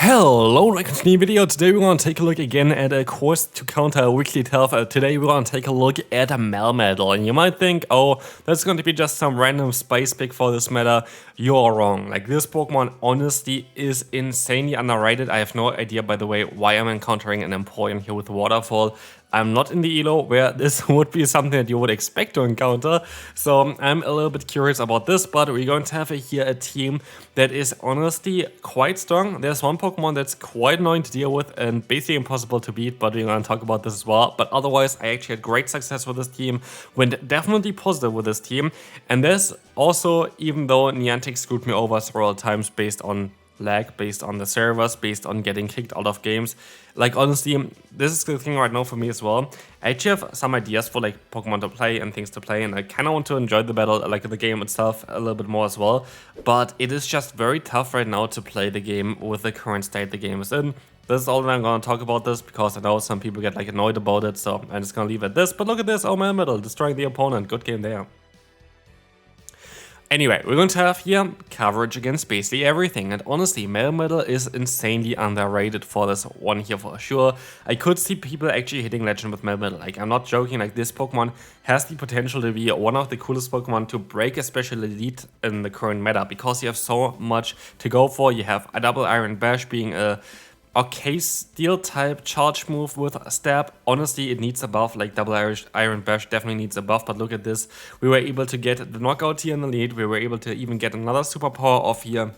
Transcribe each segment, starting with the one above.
Hello, welcome to a new video. Today we're going to take a look again at a course to counter Wigglytuff. Today we're going to take a look at a Melmetal. And you might think, oh, that's going to be just some random spice pick for this meta. You're wrong. Like, this Pokemon honestly is insanely underrated. I have no idea, by the way, why I'm encountering an Empoleon here with Waterfall. I'm not in the elo where this would be something that you would expect to encounter, so I'm a little bit curious about this, but we're going to have here a team that is honestly quite strong. There's one Pokemon that's quite annoying to deal with and basically impossible to beat, but we're going to talk about this as well. But otherwise, I actually had great success with this team, went definitely positive with this team, and this also, even though Niantic screwed me over several times based on lag, based on the servers, based on getting kicked out of games. Like, honestly, this is the thing right now for me as well. I actually have some ideas for like Pokemon to play and things to play, and I kind of want to enjoy the battle, like the game itself, a little bit more as well. But it is just very tough right now to play the game with the current state the game is in. This is all that I'm going to talk about this, because I know some people get like annoyed about it, so I'm just going to leave it at this. But look at this, oh, Melmetal, destroying the opponent. Good game there. Anyway, we're going to have here coverage against basically everything, and honestly, Melmetal is insanely underrated for this one here for sure. I could see people actually hitting Legend with Melmetal. Like, I'm not joking, like, this Pokemon has the potential to be one of the coolest Pokemon to break especially Elite in the current meta, because you have so much to go for. You have a double Iron Bash being a okay steel type charge move with a stab. Honestly, it needs a buff, like double Iron Bash definitely needs a buff, but look at this. We were able to get the knockout here in the lead. We were able to even get another superpower off here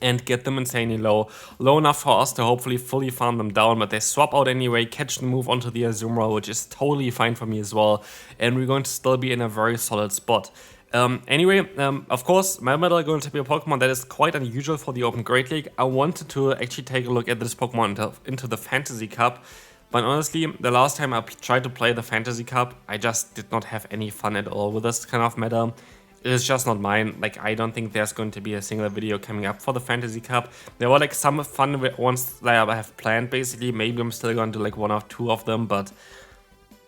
and get them insanely low enough for us to hopefully fully farm them down, but they swap out anyway, catch the move onto the Azumarill, which is totally fine for me as well, and we're going to still be in a very solid spot. Of course, Melmetal are going to be a Pokemon that is quite unusual for the Open Great League. I wanted to actually take a look at this Pokemon into the Fantasy Cup, but honestly, the last time I tried to play the Fantasy Cup, I just did not have any fun at all with this kind of meta. It is just not mine. Like, I don't think there's going to be a single video coming up for the Fantasy Cup. There were like some fun ones that I have planned basically. Maybe I'm still going to do like one or two of them, but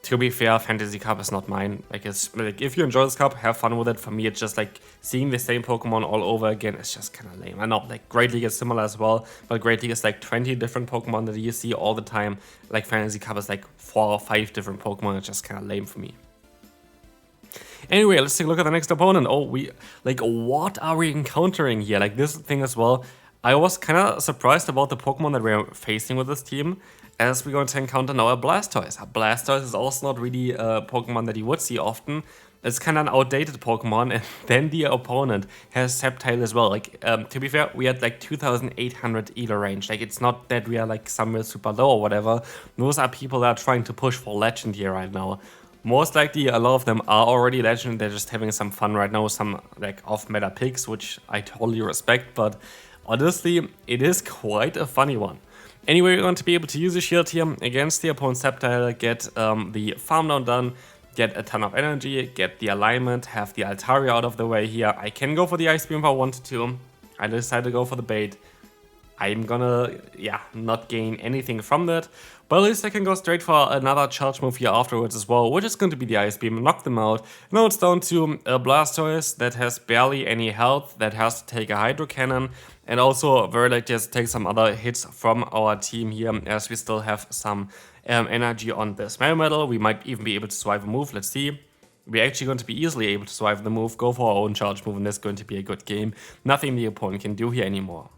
to be fair, Fantasy Cup is not mine. Like, it's like, if you enjoy this cup, have fun with it. For me, it's just like seeing the same Pokemon all over again. It's just kind of lame. I know, like, Great League is similar as well, but Great League is like 20 different Pokemon that you see all the time. Like, Fantasy Cup is like 4 or 5 different Pokemon. It's just kind of lame for me. Anyway, let's take a look at the next opponent. Oh, what are we encountering here? Like, this thing as well. I was kind of surprised about the Pokemon that we're facing with this team, as we're going to encounter now a Blastoise. A Blastoise is also not really a Pokemon that you would see often. It's kind of an outdated Pokemon, and then the opponent has Sceptile as well. Like, to be fair, we had like 2,800 ELO range. Like, it's not that we are like somewhere super low or whatever. Those are people that are trying to push for Legend here right now. Most likely, a lot of them are already Legend. They're just having some fun right now, some like off-meta picks, which I totally respect, but honestly, it is quite a funny one. Anyway, we're going to be able to use a shield here against the opponent's Sceptile, get the farm down done, get a ton of energy, get the alignment, have the Altaria out of the way here. I can go for the Ice Beam if I wanted to. I decided to go for the bait. I'm gonna, not gain anything from that, but at least I can go straight for another charge move here afterwards as well, which is going to be the Ice Beam, knock them out. Now it's down to a Blastoise that has barely any health, that has to take a Hydro Cannon, and also very likely has to take some other hits from our team here, as we still have some energy on this Melmetal. We might even be able to survive a move, let's see. We're actually going to be easily able to survive the move, go for our own charge move, and this is going to be a good game. Nothing the opponent can do here anymore.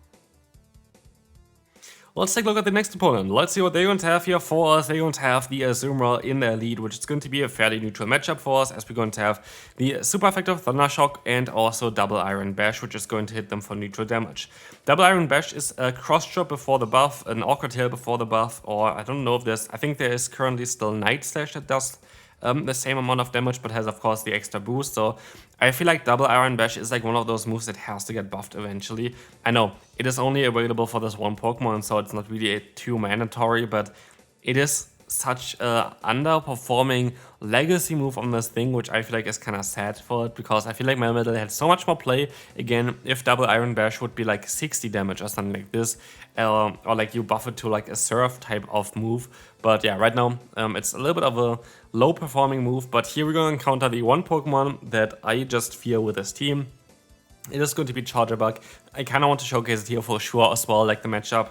Let's take a look at the next opponent. Let's see what they're going to have here for us. They're going to have the Azumarill in their lead, which is going to be a fairly neutral matchup for us, as we're going to have the super effective Thunder Shock and also double Iron Bash, which is going to hit them for neutral damage. Double Iron Bash is a cross chop before the buff, an Awkward Tail before the buff, or I don't know if there's, I think there is currently still Night Slash that does the same amount of damage, but has of course the extra boost. So I feel like double Iron Bash is like one of those moves that has to get buffed eventually. I know it is only available for this one Pokemon, so it's not really too mandatory, but it is such a underperforming legacy move on this thing, which I feel like is kind of sad for it, because I feel like Melmetal had so much more play. Again, if double Iron Bash would be like 60 damage or something like this, or like you buff it to like a Surf type of move. But yeah, right now it's a little bit of a low performing move, but here we're going to encounter the one Pokemon that I just fear with this team. It is going to be Charjabug. I kind of want to showcase it here for sure as well, like the matchup.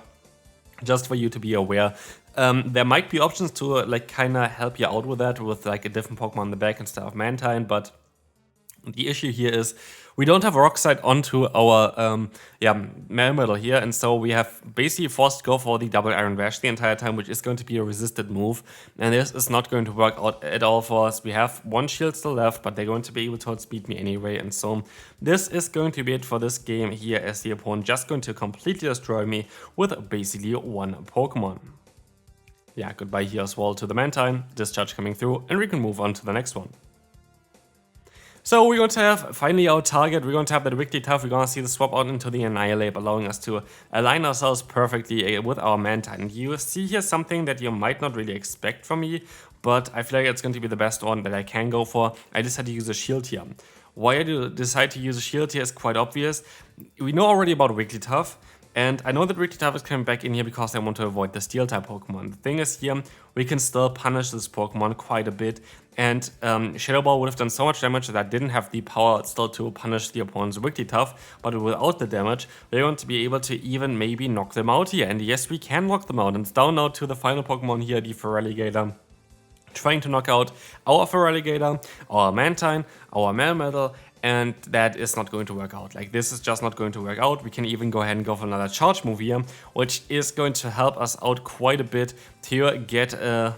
just for you to be aware. There might be options to like kind of help you out with that, with like a different Pokemon in the back instead of Mantine, but the issue here is we don't have a Rock Slide onto our Melmetal here, and so we have basically forced to go for the double Iron Bash the entire time, which is going to be a resisted move, and this is not going to work out at all for us. We have one shield still left, but they're going to be able to outspeed me anyway, and so this is going to be it for this game here, as the opponent just going to completely destroy me with basically one Pokemon. Yeah, goodbye here as well to the Mantine, Discharge coming through, and we can move on to the next one. So we're going to have finally our target, we're going to have that Wigglytuff, we're going to see the swap out into the Annihilate, allowing us to align ourselves perfectly with our Mantine. You see here something that you might not really expect from me, but I feel like it's going to be the best one that I can go for. I decided to use a shield here. Why I decide to use a shield here is quite obvious. We know already about Wigglytuff, and I know that Wigglytuff is coming back in here because I want to avoid the Steel-type Pokemon. The thing is here, we can still punish this Pokemon quite a bit, and Shadow Ball would have done so much damage that I didn't have the power still to punish the opponent's Wigglytuff, but without the damage, we're going to be able to even maybe knock them out here. And yes, we can knock them out, and it's down now to the final Pokemon here, the Feraligatr, trying to knock out our Feraligatr, our Mantine, our Melmetal, and that is not going to work out. Like, this is just not going to work out. We can even go ahead and go for another charge move here, which is going to help us out quite a bit to get them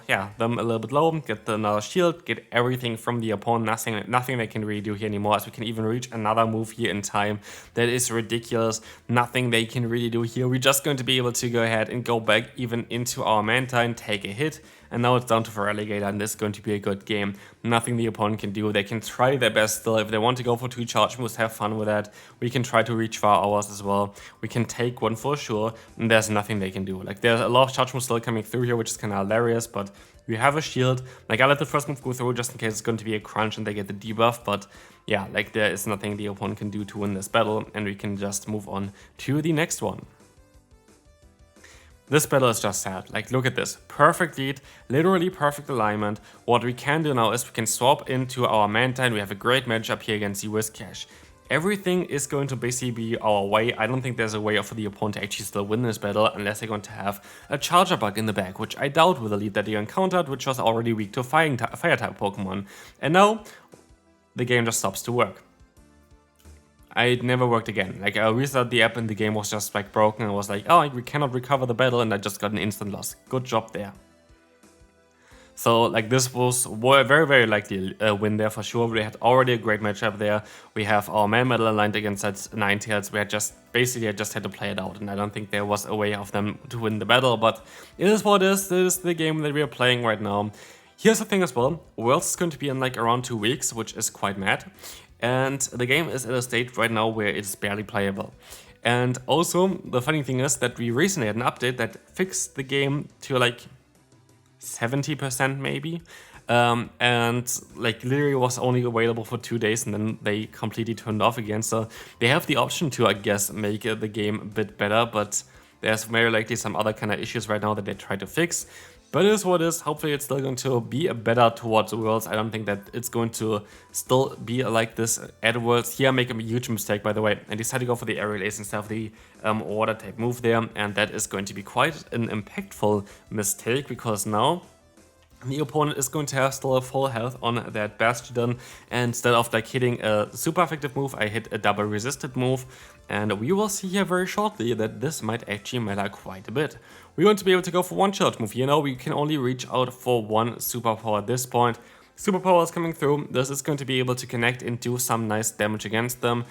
a little bit low, get another shield, get everything from the opponent. Nothing they can really do here anymore, as we can even reach another move here in time. That is ridiculous. Nothing they can really do here. We're just going to be able to go ahead and go back even into our Mantine, take a hit, and now it's down to Feraligatr, and this is going to be a good game. Nothing the opponent can do. They can try their best still. If they want to go for 2 charge moves, have fun with that. We can try to reach for ours as well. We can take one for sure, and there's nothing they can do. Like, there's a lot of charge moves still coming through here, which is kind of hilarious, but we have a shield. Like, I let the first move go through just in case it's going to be a crunch and they get the debuff, but yeah, like, there is nothing the opponent can do to win this battle, and we can just move on to the next one. This battle is just sad. Like, look at this. Perfect lead, literally perfect alignment. What we can do now is we can swap into our Mantine. We have a great matchup here against the Whiscash. Everything is going to basically be our way. I don't think there's a way for the opponent to actually still win this battle unless they're going to have a Charjabug in the back, which I doubt with the lead that they encountered, which was already weak to Fire-type Pokemon. And now, the game just stops to work. It never worked again. Like, I restarted the app and the game was just like broken. I was like, oh, we cannot recover the battle, and I just got an instant loss. Good job there. So, like, this was very, very likely a win there for sure. We had already a great matchup there. We have our Melmetal aligned against that Ninetales. We had just basically had to play it out, and I don't think there was a way of them to win the battle, but it is what it is. This is the game that we are playing right now. Here's the thing as well. Worlds is going to be in like around 2 weeks, which is quite mad. And the game is at a state right now where it's barely playable. And also, the funny thing is that we recently had an update that fixed the game to like 70% maybe. And like literally was only available for 2 days, and then they completely turned off again. So they have the option to, I guess, make the game a bit better, but there's very likely some other kind of issues right now that they try to fix. But it is what it is. Hopefully it's still going to be better towards Worlds. I don't think that it's going to still be like this at Worlds. Here I make a huge mistake, by the way. I decided to go for the Aerial Ace instead of the Water type move there. And that is going to be quite an impactful mistake, because now the opponent is going to have still a full health on that Bastiodon, and instead of like hitting a super effective move, I hit a double resisted move, and we will see here very shortly that this might actually matter quite a bit. We're going to be able to go for 1 charge move. You know, we can only reach out for 1 superpower at this point. Superpower is coming through. This is going to be able to connect and do some nice damage against them.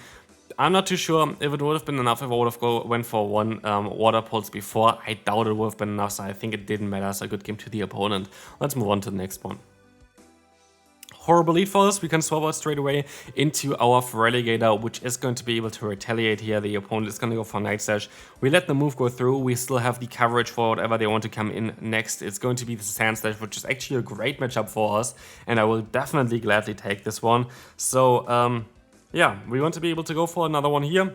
I'm not too sure if it would have been enough if I would have went for 1 Water Pulse before. I doubt it would have been enough, so I think it didn't matter. So a good game to the opponent. Let's move on to the next one. Horrible lead for us. We can swap out straight away into our Feraligatr, which is going to be able to retaliate here. The opponent is going to go for Night Slash. We let the move go through. We still have the coverage for whatever they want to come in next. It's going to be the Sand Slash, which is actually a great matchup for us, and I will definitely gladly take this one. So, yeah, we want to be able to go for another one here.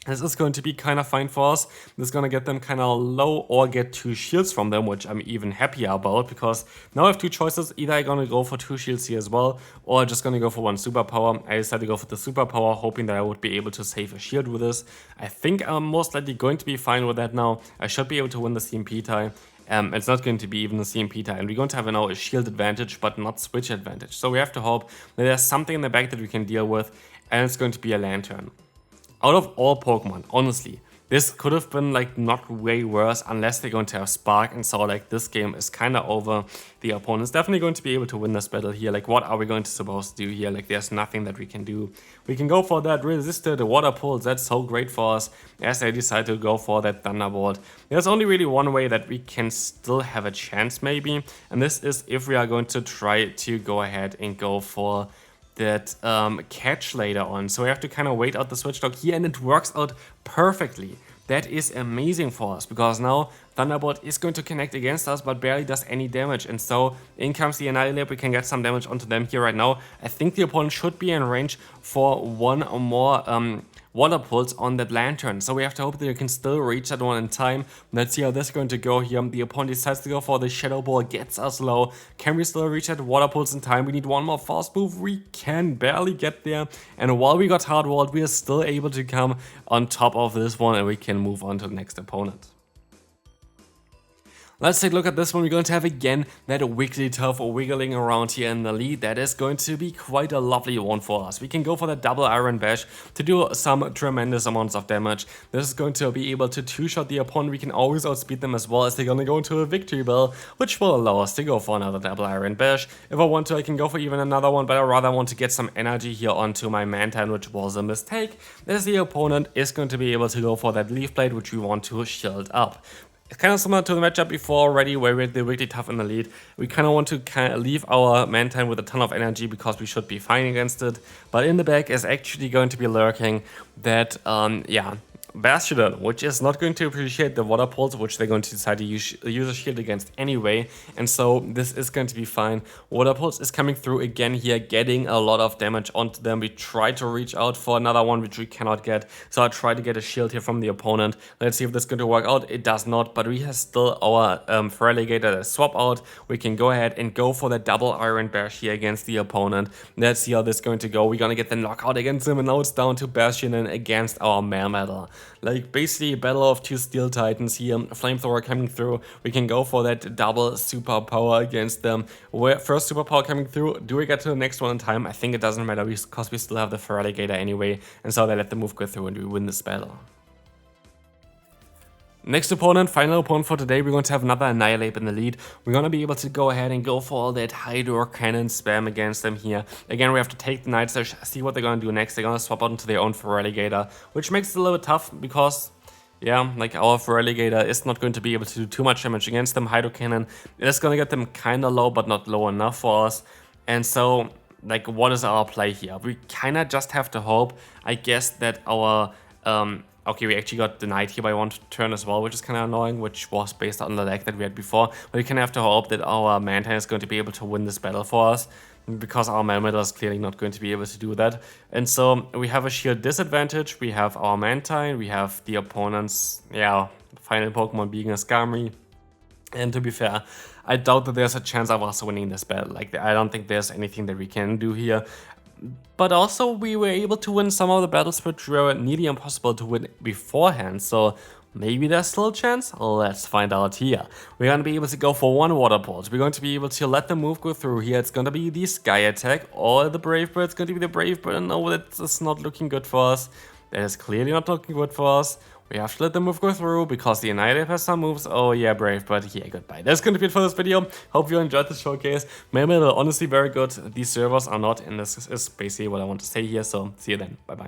This is going to be kind of fine for us. This is going to get them kind of low or get 2 shields from them, which I'm even happier about, because now I have 2 choices. Either I'm going to go for 2 shields here as well, or I'm just going to go for 1 superpower. I decided to go for the superpower, hoping that I would be able to save a shield with this. I think I'm most likely going to be fine with that now. I should be able to win the CMP tie. It's not going to be even a CMP tie, and we're going to have now a shield advantage, but not switch advantage. So we have to hope that there's something in the back that we can deal with, and it's going to be a Lantern. Out of all Pokemon, honestly, this could have been like not way worse unless they're going to have Spark, and so like this game is kind of over. The opponent's definitely going to be able to win this battle here. Like, what are we going to supposed to do here? Like, there's nothing that we can do. We can go for that Resistor, the Water Pulse, that's so great for us, as they decide to go for that Thunderbolt. There's only really one way that we can still have a chance maybe, and this is if we are going to try to go ahead and go for that catch later on. So we have to kind of wait out the switch dog here, and it works out perfectly. That is amazing for us, because now Thunderbolt is going to connect against us but barely does any damage, and so in comes the Annihilate. We can get some damage onto them here right now. I think the opponent should be in range for 1 or more Water Pulse on that Lantern, so we have to hope that we can still reach that one in time. Let's see how this is going to go here. The opponent decides to go for the Shadow Ball, gets us low. Can we still reach that Water Pulse in time? We need 1 more fast move. We can barely get there, and while we got hard walled, we are still able to come on top of this one, and we can move on to the next opponent. Let's take a look at this one. We're going to have again that Wigglytuff wiggling around here in the lead. That is going to be quite a lovely one for us. We can go for the double Iron Bash to do some tremendous amounts of damage. This is going to be able to 2-shot the opponent. We can always outspeed them as well, as they're going to go into a Victory Bell, which will allow us to go for another double Iron Bash. If I want to, I can go for even another one, but I rather want to get some energy here onto my Mantine, which was a mistake, as the opponent is going to be able to go for that Leaf Blade, which we want to shield up. It's kind of similar to the matchup before already, where we had the Wigglytuff in the lead. We kind of want to leave our Mantine with a ton of energy, because we should be fine against it. But in the back is actually going to be lurking that, Bastiodon, which is not going to appreciate the Water Pulse, which they're going to decide to use a shield against anyway, and so this is going to be fine. Water Pulse is coming through again here, getting a lot of damage onto them. We try to reach out for another one, which we cannot get, so I try to get a shield here from the opponent. Let's see if this is going to work out. It does not, but we have still our Feraligatr swap out. We can go ahead and go for the double Iron Bash here against the opponent. Let's see how this is going to go. We're going to get the knockout against him, and now it's down to Bastiodon against our Melmetal. Like, basically a battle of 2 Steel Titans here. Flamethrower coming through. We can go for that double superpower against them. First superpower coming through. Do we get to the next one in time? I think it doesn't matter, because we still have the Feraligatr anyway, and so they let the move go through and we win this battle. Next opponent, final opponent for today, we're going to have another Annihilate in the lead. We're going to be able to go ahead and go for all that Hydro Cannon spam against them here. Again, we have to take the Night Slash, see what they're going to do next. They're going to swap out into their own Feraligatr, which makes it a little bit tough, because yeah, like, our Feraligatr is not going to be able to do too much damage against them. Hydro Cannon is going to get them kind of low, but not low enough for us. And so, like, what is our play here? We kind of just have to hope, I guess, that our okay, we actually got denied here by 1 turn as well, which is kind of annoying, which was based on the lag that we had before. But we kind of have to hope that our Mantine is going to be able to win this battle for us, because our Melmetal is clearly not going to be able to do that. And so we have a shield disadvantage. We have our Mantine, we have the opponent's, final Pokemon being a Skarmory. And to be fair, I doubt that there's a chance of us winning this battle. Like, I don't think there's anything that we can do here. But also, we were able to win some of the battles which were nearly impossible to win beforehand, so maybe there's still a chance? Let's find out here. We're going to be able to go for 1 Water Pulse. We're going to be able to let the move go through here. It's going to be the Sky Attack or the Brave Bird. It's going to be the Brave Bird. No, that is not looking good for us. That is clearly not looking good for us. We have to let the move go through, because the Annihilate has some moves. Oh yeah, Brave Bird. Yeah, goodbye. That's going to be it for this video. Hope you enjoyed this showcase. Melmetal, honestly very good. These servers are not, and this is basically what I want to say here. So see you then. Bye bye.